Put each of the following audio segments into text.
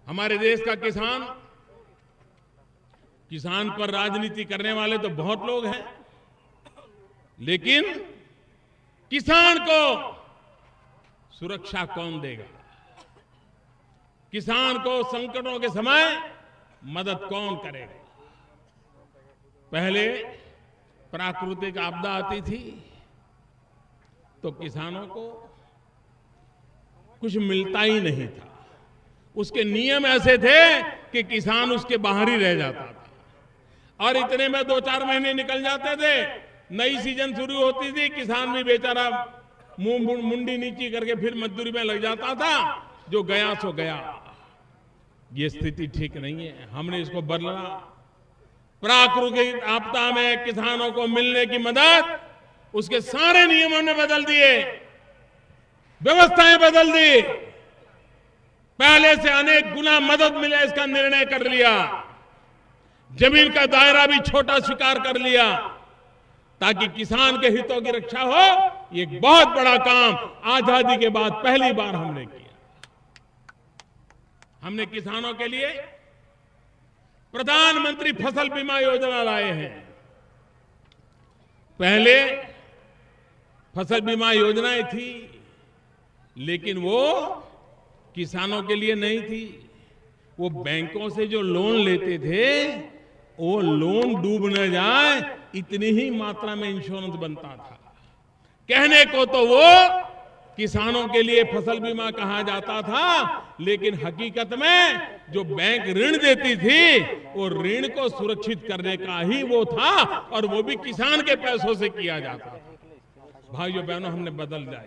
हमारे देश का किसान पर राजनीति करने वाले तो बहुत लोग हैं, लेकिन किसान को सुरक्षा कौन देगा? किसान को संकटों के समय मदद कौन करेगा? पहले प्राकृतिक आपदा आती थी तो किसानों को कुछ मिलता ही नहीं था। उसके नियम ऐसे थे कि किसान उसके बाहर ही रह जाता था और इतने में 2-4 महीने निकल जाते थे। नई सीजन शुरू होती थी, किसान भी बेचारा मुंडी नीची करके फिर मजदूरी में लग जाता था। जो गया सो गया। ये स्थिति ठीक नहीं है, हमने इसको बदला। प्राकृतिक आपदा में किसानों को मिलने की मदद, उसके सारे नियमों ने बदल दिए, व्यवस्थाएं बदल दी। पहले से अनेक गुना मदद मिले इसका निर्णय कर लिया। जमीन का दायरा भी छोटा स्वीकार कर लिया ताकि किसान के हितों की रक्षा हो। ये एक बहुत बड़ा काम आजादी के बाद पहली बार हमने किया। हमने किसानों के लिए प्रधानमंत्री फसल बीमा योजना लाए हैं। पहले फसल बीमा योजनाएं थी, लेकिन वो किसानों के लिए नहीं थी। वो बैंकों से जो लोन लेते थे, वो लोन डूब न जाए इतनी ही मात्रा में इंश्योरेंस बनता था। कहने को तो वो किसानों के लिए फसल बीमा कहा जाता था, लेकिन हकीकत में जो बैंक ऋण देती थी, वो ऋण को सुरक्षित करने का ही वो था, और वो भी किसान के पैसों से किया जाता था। भाइयों बहनों, हमने बदल दिया।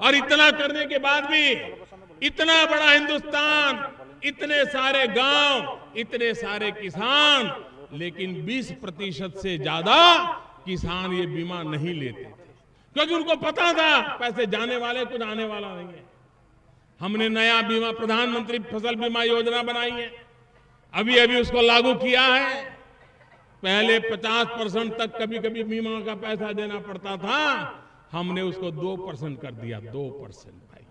और इतना करने के बाद भी इतना बड़ा हिंदुस्तान, इतने सारे गांव, इतने सारे किसान, लेकिन 20% से ज्यादा किसान ये बीमा नहीं लेते थे, क्योंकि उनको पता था पैसे जाने वाले, कुछ आने वाला नहीं है। हमने नया बीमा, प्रधानमंत्री फसल बीमा योजना बनाई है, अभी अभी उसको लागू किया है। पहले 50% तक कभी कभी बीमा का पैसा देना पड़ता था, हमने उसको 2% कर दिया। 2% भाई,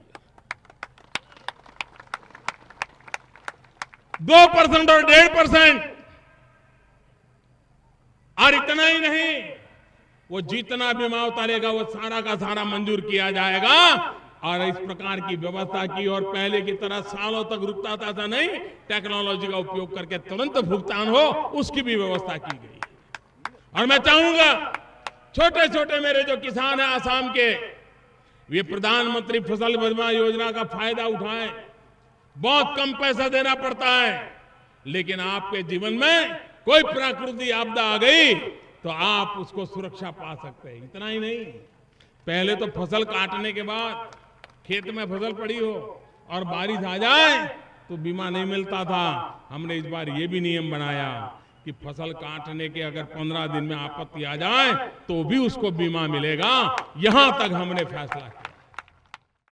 2% और 1.5%। और इतना ही नहीं, वो जितना बीमा उतारेगा वो सारा का सारा मंजूर किया जाएगा। और इस प्रकार की व्यवस्था की, और पहले की तरह सालों तक रुकता था नहीं, टेक्नोलॉजी का उपयोग करके तुरंत भुगतान हो, उसकी भी व्यवस्था की गई। और मैं चाहूंगा छोटे छोटे मेरे जो किसान हैं आसाम के, वे प्रधानमंत्री फसल बीमा योजना का फायदा उठाएं। बहुत कम पैसा देना पड़ता है, लेकिन आपके जीवन में कोई प्राकृतिक आपदा आ गई तो आप उसको सुरक्षा पा सकते हैं। इतना ही नहीं, पहले तो फसल काटने के बाद खेत में फसल पड़ी हो और बारिश आ जाए तो बीमा नहीं मिलता था। हमने इस बार ये भी नियम बनाया कि फसल काटने के अगर 15 दिन में आपत्ति आ जाए तो भी उसको बीमा मिलेगा। यहां तक हमने फैसला किया।